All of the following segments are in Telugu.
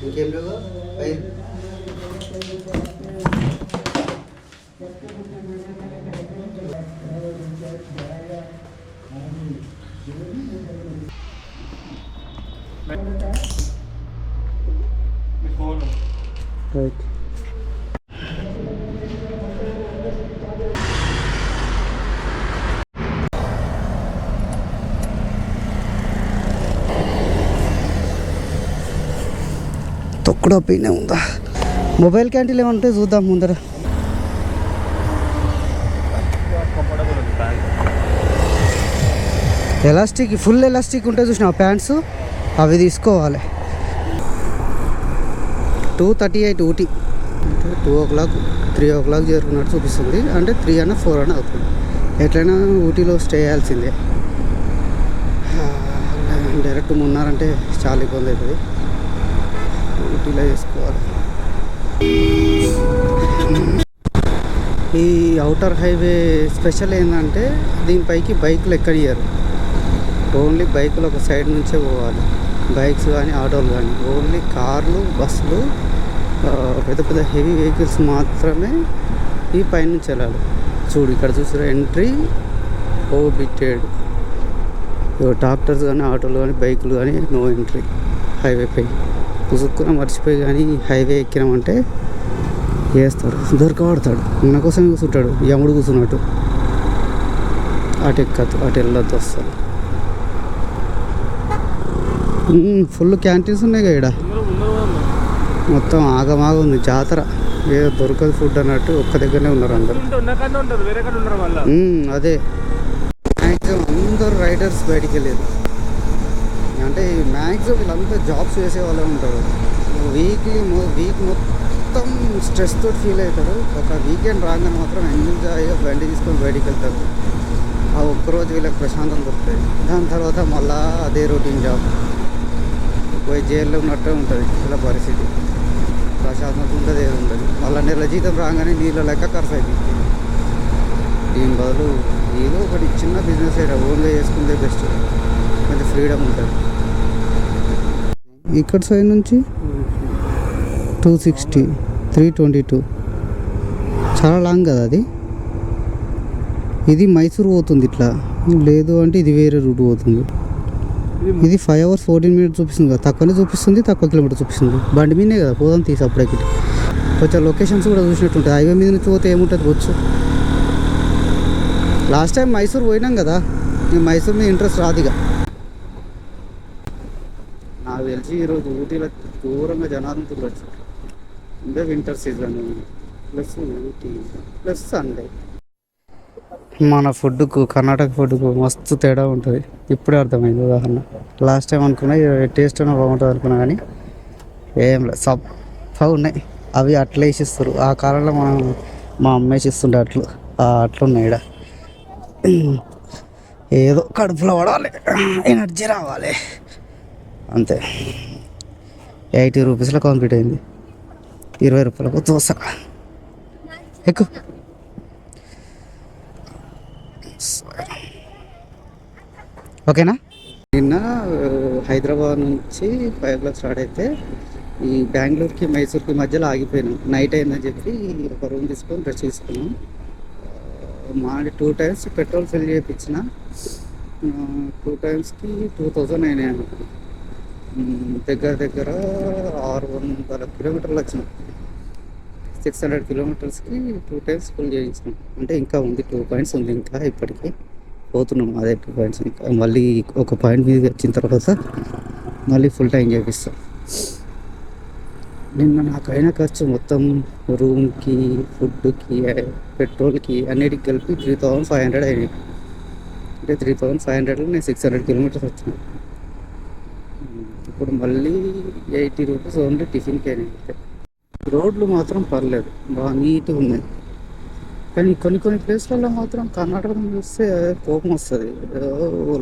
ఇంకేం లేవు రైట్. తొక్కుడు పైన ఉందా? మొబైల్ క్యాంటీన్ ఏమంటే చూద్దాం ముందర. ఎలాస్టిక్, ఫుల్ ఎలాస్టిక్ ఉంటే చూసిన ప్యాంట్స్ అవి తీసుకోవాలి. 2:38 ఊటీ. 2 o'clock 3 o'clock చేరుకున్నట్టు చూపిస్తుంది. అంటే 3 అన్న 4 అన్న అవుతుంది. ఎట్లయినా ఊటీలో స్టే చేయాల్సిందే. డైరెక్ట్ మున్నారంటే చాలా ఇబ్బంది అవుతుంది. ఊటీలో చేసుకోవాలి. ఈ అవుటర్ హైవే స్పెషల్ ఏంటంటే దీనిపైకి బైకులు ఎక్కడియ్యారు. ఓన్లీ బైకులు ఒక సైడ్ నుంచే పోవాలి. బైక్స్ కానీ ఆటోలు కానీ, ఓన్లీ కార్లు, బస్సులు, పెద్ద పెద్ద హెవీ వెహికల్స్ మాత్రమే ఈ పైనుంచి వెళ్ళాలి. చూడు ఇక్కడ చూసారా, ఎంట్రీ ఓబిటెడ్. ట్రాక్టర్స్ కానీ, ఆటోలు కానీ, బైకులు కానీ నో ఎంట్రీ హైవే పై. పుసుక్కున మర్చిపోయి కానీ హైవే ఎక్కినామంటే వేస్తారు, దొరకబడతాడు. మన కోసం కూర్చుంటాడు, యముడు కూర్చున్నట్టు. అటు ఎక్కద్దు, అటు వెళ్ళొద్దు వస్తారు. ఫుల్ క్యాంటీన్స్ ఉన్నాయి కదా ఇక్కడ. మొత్తం ఆగమాగ ఉంది జాతర. ఏదో దొరకదు ఫుడ్ అన్నట్టు ఒక్క దగ్గరనే ఉన్నారు అందరు. అదే మ్యాక్సిమం అందరు రైడర్స్ బయటికి వెళ్ళేది. అంటే మ్యాక్సిమం వీళ్ళంతా జాబ్స్ చేసే వాళ్ళే ఉంటారు. వీక్ మొత్తం స్ట్రెస్ తోటి ఫీల్ అవుతారు. ఒక వీకెండ్ రాగానే మాత్రం ఎంజాయ్గా బండి తీసుకొని బయటికి వెళ్తారు. ఆ ఒక్కరోజు వీళ్ళకి ప్రశాంతం దొరుకుతుంది. దాని తర్వాత మళ్ళీ అదే రొటీన్ జాబ్. పోయి జైల్లో ఉన్నట్టే ఉంటుంది ఇలా పరిస్థితి. ప్రశాంతత ఉంటుంది, ఏది ఉండదు. మళ్ళీ నెల జీతం రాగానే నీళ్ళ లెక్క ఖర్చు అవుతుంది. దీని బదులు ఏదో ఒకటి చిన్న బిజినెస్ అయితే ఓన్గా చేసుకుంటే బెస్ట్. కొంచెం ఫ్రీడమ్ ఉంటుంది. ఇక్కడ సైడ్ నుంచి 260, 322 చాలా లాంగ్ కదా అది. ఇది మైసూర్ పోతుంది ఇట్లా, లేదు అంటే ఇది వేరే రూట్ పోతుంది. ఇది 5 hours 14 minutes చూపిస్తుంది కదా. తక్కువనే చూపిస్తుంది, తక్కువ కిలోమీటర్ చూపిస్తుంది. బండి మీదే కదా పోదాం తీసి అప్పుడెక్కి. కొంచెం లొకేషన్స్ కూడా చూసినట్టుంటుంది. హైవే మీద నుంచి పోతే ఏముంటుంది వచ్చు. లాస్ట్ టైం మైసూర్ పోయినాం కదా, నేను మైసూర్ మీద ఇంట్రెస్ట్ రాదుగా. నాకు తెలిసి ఈరోజు ఊటీలో దూరంగా జనాలు తిరగచ్చు. అంటే winter season plus Ooty plus Sunday. మన ఫుడ్కు కర్ణాటక ఫుడ్కు మస్తు తేడా ఉంటుంది. ఇప్పుడే అర్థమైంది ఉదాహరణ. లాస్ట్ టైం అనుకున్నా టేస్ట్ అయినా బాగుంటుంది అనుకున్నా, కానీ ఏం లేదు, సప్పగా ఉన్నాయి. అవి అట్లా వేసిస్తారు. ఆ కాలంలో మా అమ్మ వేసిస్తుండే అట్లున్నాయి ఇక్కడ. ఏదో కడుపులో పడాలి, ఎనర్జీ రావాలి అంతే. 80 రూపీస్లో కంప్లీట్ అయింది. 20 రూపాయలకు దోశ. ఎక్కువ ఓకేనా. నిన్న హైదరాబాద్ నుంచి 5 o'clock స్టార్ట్ అయితే ఈ బెంగళూరుకి మైసూర్కి మధ్యలో ఆగిపోయినాం. నైట్ అయిందని చెప్పి ఒక రూమ్ తీసుకొని రెస్ట్ తీసుకున్నాం. మాది 2 times పెట్రోల్ ఫిల్ చేయించిన. 2 timesకి 2000 అయినాయి. దగ్గర 600 kilometers వచ్చినాం. 600 kilometersకి 2 times ఫుల్ చేయించినాం. అంటే ఇంకా ఉంది, 2 points ఉంది ఇంకా. ఇప్పటికీ పోతున్నాం అదే 2 points. ఇంకా మళ్ళీ ఒక పాయింట్ మీద వచ్చిన తర్వాత మళ్ళీ ఫుల్ టైం చేపిస్తాం. నిన్న నాకైనా ఖర్చు మొత్తం రూమ్కి, ఫుడ్కి, పెట్రోల్కి అన్నిటికి కలిపి 3500 అయినాయి. అంటే 3500లో నేను 600 kilometers వచ్చినాను. ఇప్పుడు మళ్ళీ 80 రూపీస్ ఓన్లీ టిఫిన్కి అయినాయి. రోడ్లు మాత్రం పర్లేదు, బాగా నీట్గా ఉన్నాయి. కానీ కొన్ని ప్లేస్లలో మాత్రం కర్ణాటకలో చూస్తే కోపం వస్తుంది.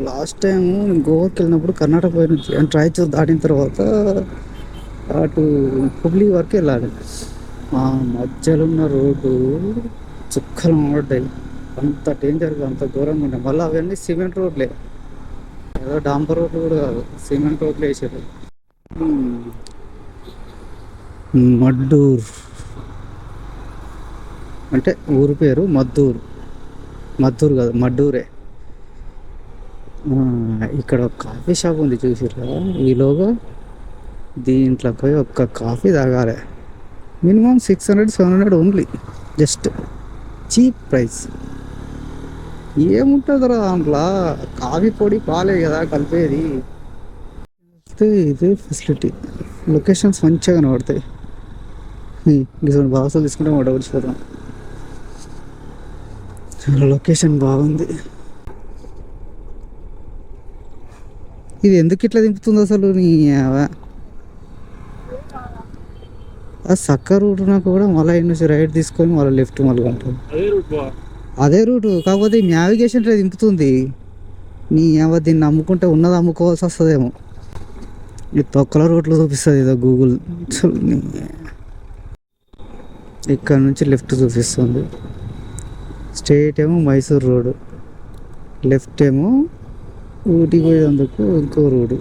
లాస్ట్ టైం గోవాకి వెళ్ళినప్పుడు కర్ణాటక పోయి నుంచి అంటే రాయచూరు దాటిన తర్వాత అటు హుబ్లీ వరకు వెళ్ళాలి. ఆ మధ్యలో ఉన్న రోడ్డు చుక్కలు పడ్డాయి. అంత డేంజర్గా అంత ఘోరంగా ఉండే. మళ్ళీ అవన్నీ సిమెంట్ రోడ్లే, ఏదో డాంబర్ రోడ్లు కూడా కాదు, సిమెంట్ రోడ్లు వేసారు. మడ్డూర్ అంటే ఊరు పేరు మద్దూరు. మద్దూరు కాదు, మడ్డూరే. ఇక్కడ ఒక కాఫీ షాప్ ఉంది చూసిర్రా. ఈలోగా దీంట్లో పోయి ఒక్క కాఫీ తాగాలి. Minimum 600-700 only, just cheap price. ఏముంటుంది రా దాంట్లో, కాఫీ పొడి పాలే కదా కలిపేది. ఇదే ఫెసిలిటీ. లొకేషన్స్ మంచిగా కనబడతాయి. ఇటువంటి బాక్సులు తీసుకుంటే మా డబ్బులు పోతాం. లొకేషన్ బాగుంది. ఇది ఎందుకు ఇట్లా దింపుతుంది అసలు? నీ ఆ సక్క రూట్ నాకు కూడా మళ్ళీ నుంచి రైట్ తీసుకొని మళ్ళీ లెఫ్ట్ మళ్ళీ ఉంటుంది. అదే రూటు, కాకపోతే ఈ నావిగేషన్ దింపుతుంది. నీ దీన్ని నమ్ముకుంటే ఉన్నది అమ్ముకోవాల్సి వస్తుందేమో. ఈ తొక్కల రూట్లో చూపిస్తుంది ఏదో గూగుల్. ఇక్కడ నుంచి లెఫ్ట్ చూపిస్తుంది. స్ట్రైట్ ఏమో మైసూర్ రోడ్, లెఫ్ట్ ఏమో ఊటీ పోయేందుకు ఇంకో రోడ్డు.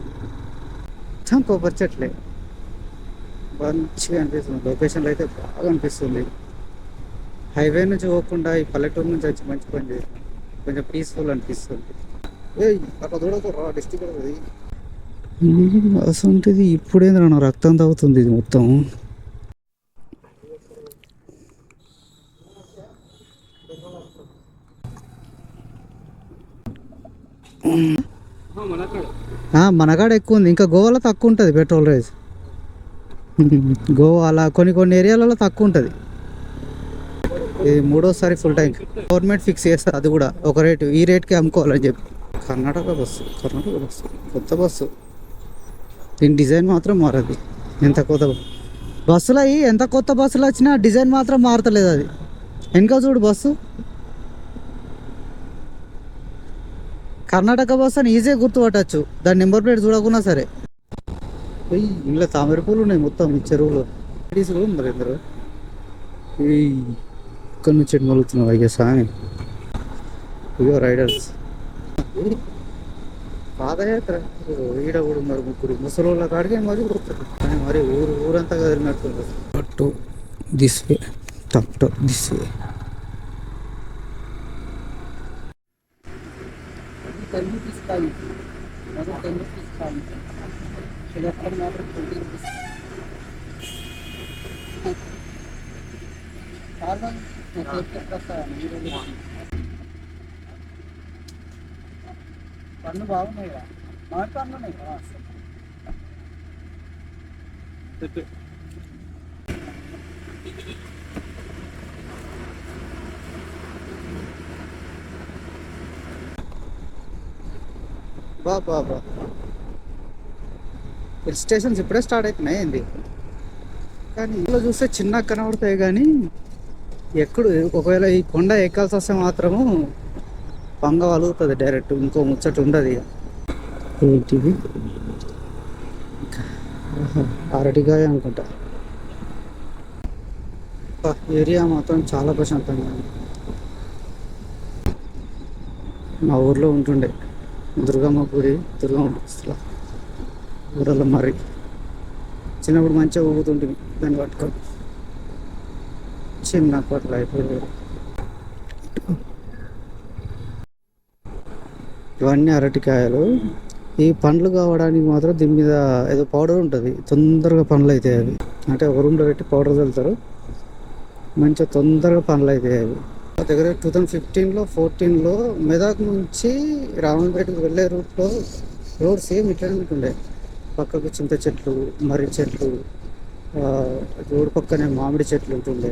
కొబ్బరి చెట్లే మంచిగా అనిపిస్తుంది. లొకేషన్లో అయితే బాగా అనిపిస్తుంది. హైవే నుంచి పోకుండా ఈ పల్లెటూరు నుంచి వచ్చి మంచి పని చేసిన కొంచెం పీస్ఫుల్ అనిపిస్తుంది. అక్కడ చూడకూడదు, డిస్టిక్ అది అసలు ఇప్పుడేంద్ర నా రక్తం తాగుతుంది ఇది మొత్తం. మనకాడ ఎక్కువ ఉంది, ఇంకా గోవాలో తక్కువ ఉంటుంది పెట్రోల్ రేట్. గోవా అలా కొన్ని ఏరియాలలో తక్కువ ఉంటుంది. ఇది 3వ సారి ఫుల్ ట్యాంక్. గవర్నమెంట్ ఫిక్స్ చేస్తారు అది కూడా ఒక రేటు, ఈ రేట్కి అమ్ముకోవాలని చెప్పి. కర్ణాటక బస్సు కొత్త బస్సు. దీని డిజైన్ మాత్రం మారదు. ఎంత కొత్త బస్సులు అయ్యి ఎంత కొత్త బస్సులు వచ్చినా డిజైన్ మాత్రం మారతలేదు. అది వెనక చూడు బస్సు, కర్ణాటక బస్సు అని ఈజీగా గుర్తుపట్టచ్చు దాని నెంబర్ ప్లేట్ చూడకున్నా సరే. ఇంట్లో తామర పూలు ఉన్నాయి మొత్తం ఈ చెరువులో. లేడీస్ కూడా ఉన్నారు ఇద్దరు. ఇక్కడ నుంచి మొలుగుతున్నావు అయ్యా సామి. ఇగో రైడర్స్ పాదయాత్ర. ఈడ కూడా ఉన్నారు ముగ్గురు ముసలోళ్ళ కాడికి మరి కొడుతారు. కానీ మరి ఊరంతా కదిలినట్టు. అటు this way, top this way. పన్ను బాగున్నాయి కదా, మామిడి పన్ను ఉన్నాయి కదా. బాబా హిల్ స్టేషన్స్ ఇప్పుడే స్టార్ట్ అవుతున్నాయి ఏంది. కానీ ఇంట్లో చూస్తే చిన్నగా కనబడతాయి. కానీ ఒకవేళ ఈ కొండ ఎక్కాల్సి వస్తే మాత్రము పంగ వలుగుతుంది డైరెక్ట్. ఇంకో ముచ్చట ఉండదు. ఏంటిది అరటికాయ అనుకుంటా. ఏరియా మాత్రం చాలా ప్రశాంతంగా ఉంది. మా ఊర్లో ఉంటుండే దుర్గమ్మ గుడి, దుర్గమ్మ ఊరలో మరి చిన్నప్పుడు మంచిగా ఊగుతుంటుంది దాన్ని పట్టుకొని. చిన్నప్పట్లో అయిపోయి ఇవన్నీ అరటికాయలు. ఈ పండ్లు కావడానికి మాత్రం దీని మీద ఏదో పౌడర్ ఉంటుంది, తొందరగా పండ్లు అవుతాయి. అవి అంటే ఒక రూమ్లో పెట్టి పౌడర్ చల్లుతారు, మంచిగా తొందరగా పండ్లు అవుతాయి. అవి దగ్గర 2015-14లో మెదక్ నుంచి రామంపేటకు వెళ్ళే రూట్లో రోడ్ సేమ్ ఇట్లనే ఉంటుండే. పక్కకు చింత చెట్లు, మర్రి చెట్లు, రోడ్డు పక్కనే మామిడి చెట్లు ఉంటుండే.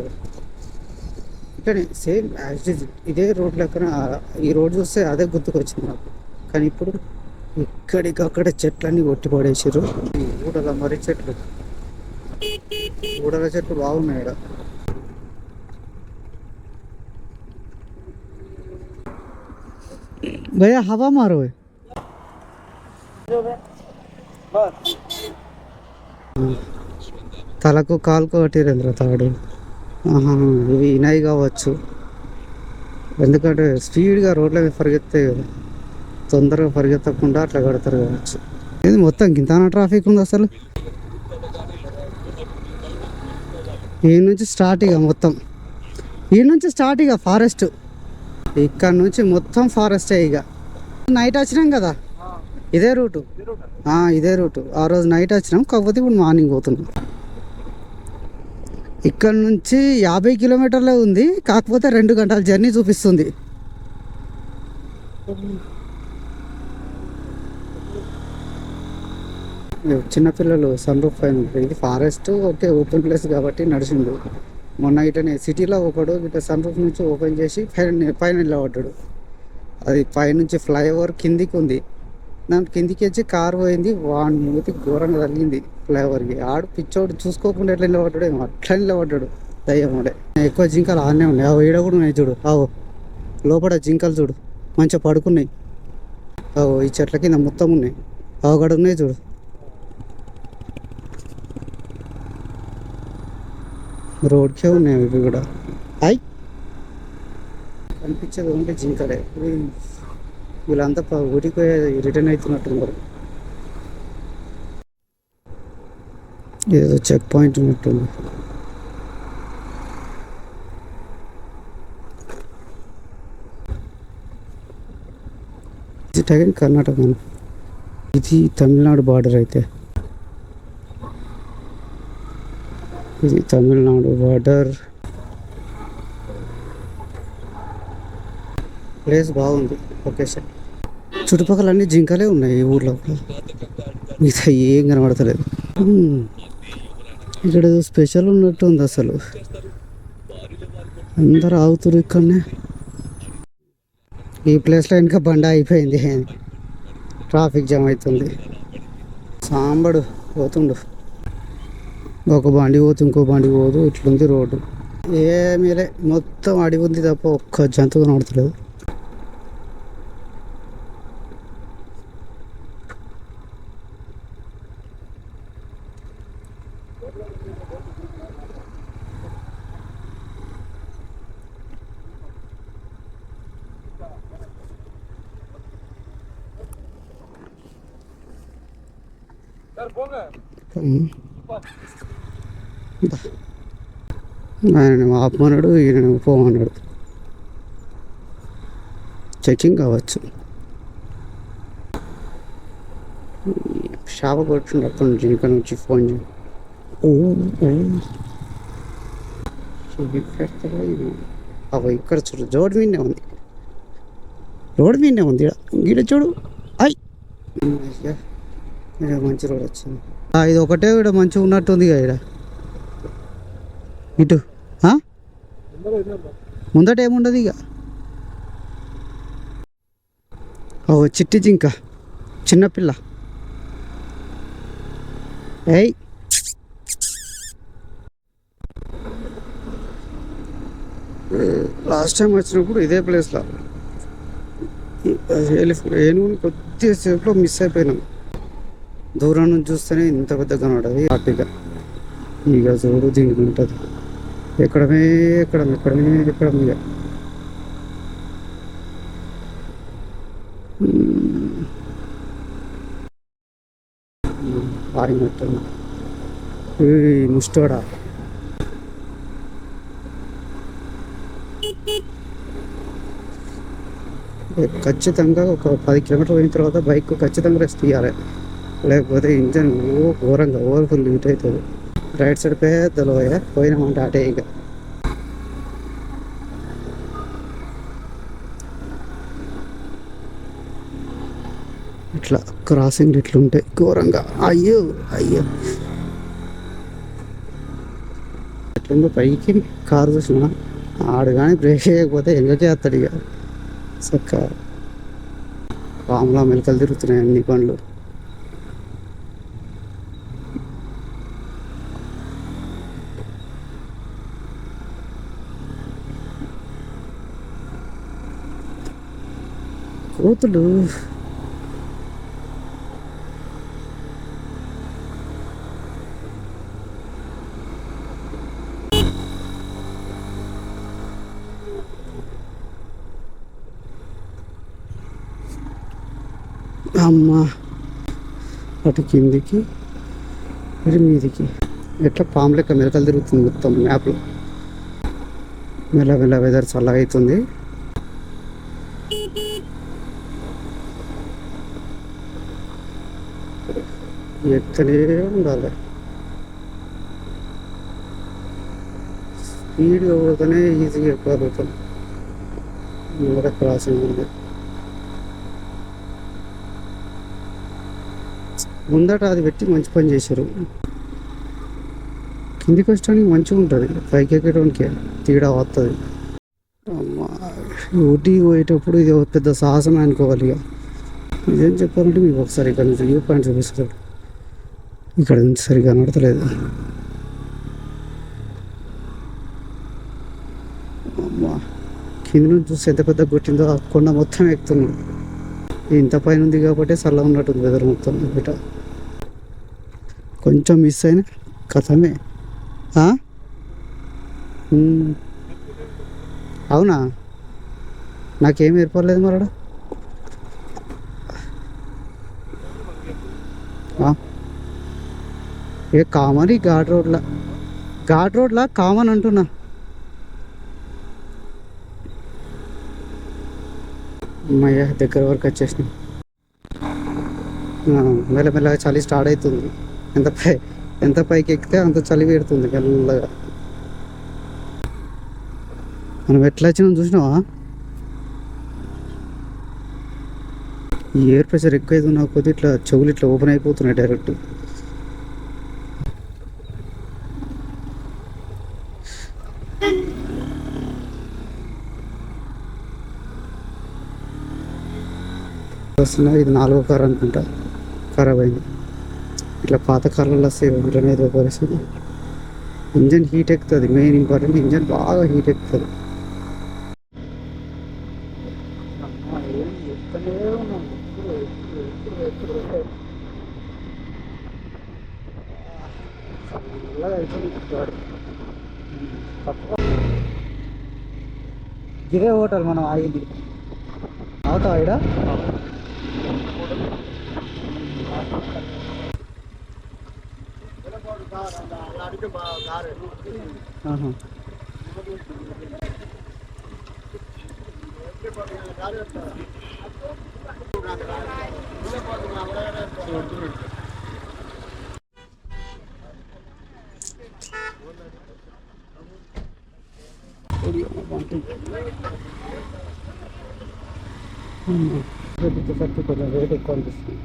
ఇట్లనే సేమ్ యాజ్ ఇదే రోడ్ లెక్కన. ఈ రోడ్ చూస్తే అదే గుర్తుకొచ్చింది నాకు. కానీ ఇప్పుడు ఇక్కడికక్కడ చెట్లన్నీ కొట్టి పడేసారు. ఊడల మర్రి చెట్లు, ఊడల చెట్లు బాగున్నాయి ఇక్కడ. भैया हवा मारो है। తలకు కాలుకు కట్టిరేంద్ర తాడు. ఇవి ఇనాయి కావచ్చు. ఎందుకంటే స్పీడ్గా రోడ్ల మీద పరిగెత్తే తొందరగా పరిగెత్తకుండా అట్లా కడతారు కావచ్చు. ఇది మొత్తం గింతాన ట్రాఫిక్ ఉంది అసలు. ఈ నుంచి స్టార్ట్ ఇక మొత్తం ఈ నుంచి స్టార్ట్ ఇక ఫారెస్ట్ ఇక్కడ నుంచి మొత్తం ఫారెస్టే ఇక. నైట్ వచ్చినాం కదా ఇదే రూటు, ఇదే రూటు. ఆ రోజు నైట్ వచ్చినాం, కాకపోతే ఇప్పుడు మార్నింగ్ పోతున్నాం. ఇక్కడ నుంచి 50 కిలోమీటర్లే ఉంది, కాకపోతే 2 గంటల జర్నీ చూపిస్తుంది. చిన్నపిల్లలు సన్ రూఫ్ పైన ఇది ఫారెస్ట్ ఓకే, ఓపెన్ ప్లేస్ కాబట్టి నడిచిండు. మొన్న ఇటనే సిటీలో ఒకడు ఇట్లా సన్ రూఫ్ నుంచి ఓపెన్ చేసి పైన నిలబడ్డాడు. అది పైనుంచి ఫ్లైఓవర్ కిందికి ఉంది, దాని కిందికి వచ్చి కారు పోయింది, వాడి మూతి ఘోరంగా తగిలింది ఫ్లైఓవర్కి. ఆడు పిచ్చోడు చూసుకోకుండా ఎట్లా నిలబడ్డాడు ఏమో, అట్లా నిలబడ్డాడు దయ్యముడే. ఎక్కువ జింకలు ఆడనే ఉన్నాయి, అవి ఈడ కూడా ఉన్నాయి చూడు. లోపల జింకలు చూడు మంచిగా పడుకున్నాయి. ఈ చెట్ల కింద మొత్తం ఉన్నాయి, అవగడ ఉన్నాయి చూడు. రోడ్కే ఉన్నాయి ఇవి కూడా. కనిపించేది ఓన్లీ జింకలే. వీళ్ళంతా ఊరికి రిటర్న్ అవుతున్నట్టున్నారు. ఏదో చెక్ పాయింట్ ఉన్నట్టుంది. ఇది కర్ణాటక, ఇది తమిళనాడు బార్డర్. అయితే ఇది తమిళనాడు బార్డర్. ప్లేస్ బాగుంది, లొకేషన్. చుట్టుపక్కల అన్ని జింకలే ఉన్నాయి ఈ ఊర్లో, మిగతా ఏం కనబడతలేదు. ఇక్కడ ఏదో స్పెషల్ ఉన్నట్టు ఉంది అసలు. అందరు ఆగుతురు ఇక్కడనే. ఈ ప్లేస్లో ఇంకా బండ అయిపోయింది, ట్రాఫిక్ జామ్ అవుతుంది. సాంబడు పోతుండు, ఒక బండి పోతు ఇంకో బండి పోదు, ఇట్లుంది రోడ్డు. ఏమీలే, మొత్తం అడిగి ఉంది తప్ప ఒక్క జంతువు కనబడతలేదు. ఆయన ఆపమన్నాడు, ఈయన పోమన్నాడు. చెకింగ్ కావచ్చు. షాప్ కొట్టినప్పుడు నుంచి ఇక్కడ నుంచి ఫోన్ చేయి. ఇక్కడ చూడు, రోడ్ మీదనే ఉంది, రోడ్ మీదనే ఉంది. ఇక్కడ చూడు, మంచి రోడ్ వచ్చింది. ఇది ఒకటే ఇక్కడ మంచిగా ఉన్నట్టుంది ఇక్కడ. ఇటు ముందట ఏముండదు ఇక. చిట్టి జింక, చిన్నపిల్ల. లాస్ట్ టైం వచ్చినప్పుడు ఇదే ప్లేస్లో ఏనుగుని కొద్దిసేపులో మిస్ అయిపోయినాం. దూరం నుంచి చూస్తేనే ఇంత పెద్ద కనబడదు హ్యాపీగా. ఇక చూడు దీనికి ఉంటుంది, ఎక్కడమే ఇక. ఆగినట్టు ముష్టోడా. ఖచ్చితంగా ఒక 10 కిలోమీటర్లు పోయిన తర్వాత బైక్ ఖచ్చితంగా రెస్ట్ ఇవ్వాలి, లేకపోతే ఇంజన్ ఘోరంగా ఓవర్ఫుల్ హీట్ అవుతుంది. రైట్ సైడ్ పెద్ద లోయ, పోయినామంటే అటే ఇక. ఇట్లా క్రాసింగ్ ఇట్లుంటాయి ఘోరంగా. అయ్యో ఎట్లుందో పైకి కారు చూసిన ఆడు కానీ బ్రేక్ చేయకపోతే ఎంజాయ్ చేస్తాడు ఇక. చక్క పాములా మెలకలు తిరుగుతున్నాయి అన్ని పనులు. కోతులు అమ్మ అటు కిందికి ఇటు మీదికి ఎట్లా పాము లెక్క మెలకలు తిరుగుతుంది మొత్తం మ్యాప్లో. మెల్ల వెదర్ చల్లగా అవుతుంది. ఎక్కడే ఉండాలి, స్పీడ్గా పోతేనే ఈజీగా ఎక్కువ ముందర క్రాసింగ్ ఉంది. ముందట అది పెట్టి మంచి పని చేశారు. కిందికి వచ్చడానికి మంచిగా ఉంటుంది, పైకి ఎక్కడానికి తేడా వస్తుంది. ఊటీ పోయేటప్పుడు ఇది ఒక పెద్ద సాహసమే అనుకోవాలి. ఇక ఇదేం చెప్పాలంటే మీకు ఒకసారి ఇక్కడ నుంచి వ్యూ పాయింట్ చూపిస్తారు. ఇక్కడ నుంచి సరిగా కనబడతలేదు. అమ్మా కింద నుంచి చూస్తే ఎంత పెద్ద కొట్టిందో, ఆ కొండ మొత్తం ఎక్కుతున్నాం. ఇంత పైన ఉంది కాబట్టి చల్లగా ఉన్నట్టుంది వెదర్ మొత్తం. బయట కొంచెం మిస్ అయినా కథమే. అవునా, నాకేం ఏర్పడలేదు మరడ. ఏ కామన్ ఈ ఘాట్ రోడ్లా కామన్ అంటున్నా. అమ్మయ్య దగ్గర వరకు వచ్చేసినాం. మెల్లమెల్లగా చలి స్టార్ట్ అవుతుంది. ఎంత పైకి ఎక్కితే అంత చలి పెడుతుంది మెల్లగా. మనం ఎట్లా వచ్చినాం చూసినావా? ఈ ఎయిర్ ప్రెషర్ ఎక్కువ అవుతున్నా కొద్ది ఇట్లా చెవులు ఇట్లా ఓపెన్ అయిపోతున్నాయి డైరెక్ట్. వస్తున్నా. ఇది 4వ కార్ అనుకుంటా ఖరాబ్ అయింది. ఇట్లా పాత కార్లలో వస్తే ఇట్లనేది పరిస్థితి. ఇంజన్ హీట్ ఎక్కుతుంది, మెయిన్ ఇంపార్టెంట్. ఇంజన్ బాగా హీట్ ఎక్కుతుంది. ఇదే హోటల్ మనం ఆగింది. అవుతావా ఇడ? సరికి కొంచెం రేట్ ఎక్కువ అనిపిస్తుంది.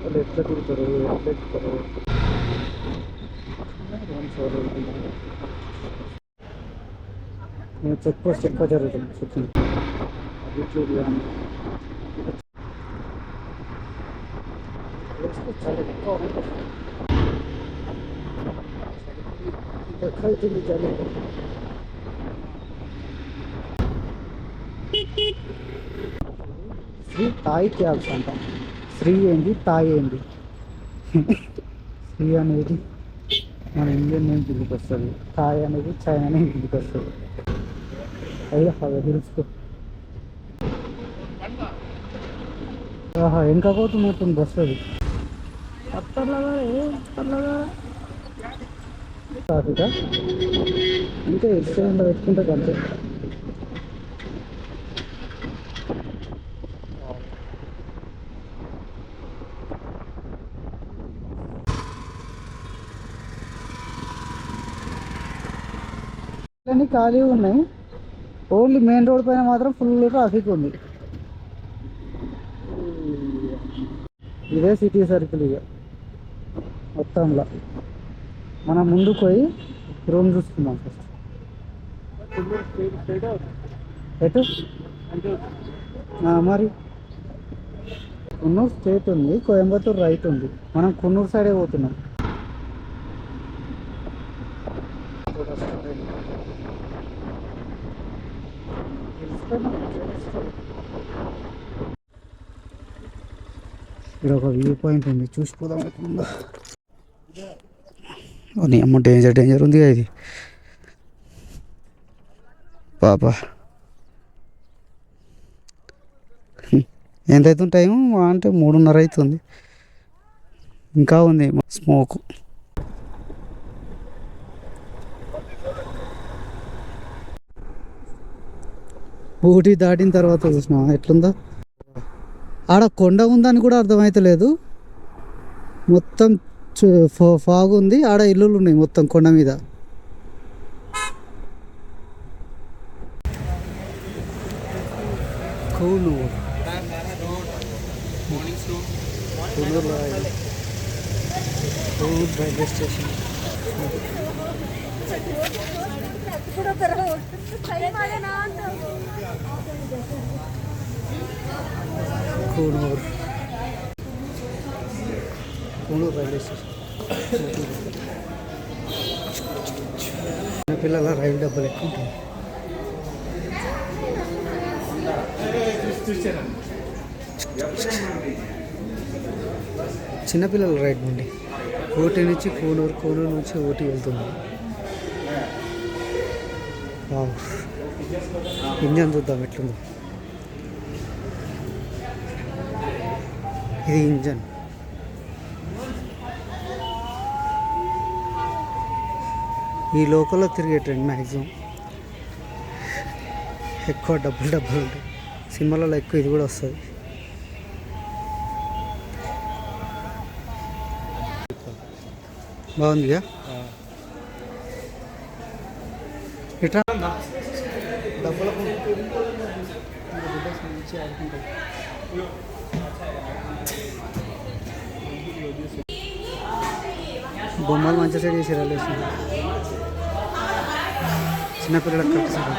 వాళ్ళు ఎట్లా తిరుగుతారు, ఎట్లా ఎక్కుతారు. చెక్ పోస్ట్ ఎక్కువ జరుగుతుంది. చెక్కింగ్ యూట్యూబ్ కానీ చాలా ఎక్కువ అవుతుంది చలి. శ్రీ తాయి క్యాబ్స్ అంట. శ్రీ ఏంది, తాయి ఏంది? శ్రీ అనేది మన ఇండియన్ నేమ్ కిందికి వస్తుంది, థాయ్ అనేది చైనా నేమ్ కిందికి వస్తుంది. అయ్యా తెలుసుకో. ఇంకా పోతున్నట్టుంది బస్సు. అది ట్రాఫికా ఇంకా ఎక్స్టెండ్ పెట్టుకుంటే అంతే. అన్నీ ఖాళీ ఉన్నాయి. ఓన్లీ మెయిన్ రోడ్ పైన మాత్రం ఫుల్ ట్రాఫిక్ ఉంది. ఇదే సిటీ సర్కిల్. ఇక మొత్తంలో మనం ముందుకు పోయి రూమ్ చూసుకుందాం ఫస్ట్. ఎటు మరి కున్నూరు స్ట్రేట్ ఉంది, కోయంబత్తూరు రైట్ ఉంది. మనం కున్నూరు సైడే పోతున్నాం. ఇక్కడ ఒక వ్యూ పాయింట్ ఉంది, చూసిపోదాం. నీ అమ్మ డేంజర్ ఉంది ఇది పాపా. ఎంత అవుతుంది టైము అంటే 3:30 అవుతుంది. ఇంకా ఉంది స్మోక్. ఊటీ దాటిన తర్వాత చూసినా ఎట్లుందో. ఆడ కొండ ఉందని కూడా అర్థమవుతలేదు. మొత్తం ఫాగ్ ఉంది. ఆడ ఇల్లులు ఉన్నాయి మొత్తం కొండ మీద. Coonoor railway station. Coonoor railway station. పిల్లల రైలు డబ్బులు ఎక్కువ ఉంటాయి. చిన్నపిల్లల రైడ్ నుండి ఊటీ నుంచి కూనూరు, కూనూరు నుంచి ఊటీ వెళ్తుంది. ఇంజన్ చూద్దాం ఎట్లుందో. ఇది ఇంజన్. ఈ లోకల్లో తిరిగే ట్రైన్ మ్యాక్సిమం ఎక్కువ డబ్బులు ఉంటాయి. సినిమాలలో ఎక్కువ ఇది కూడా వస్తుంది. బాగుందిగా. ఇట్లా డబ్బుల బొమ్మలు మంచిగా సెట్ చేసి రైల్వేషన్. చిన్నపిల్లలకు కట్టిస్తారు.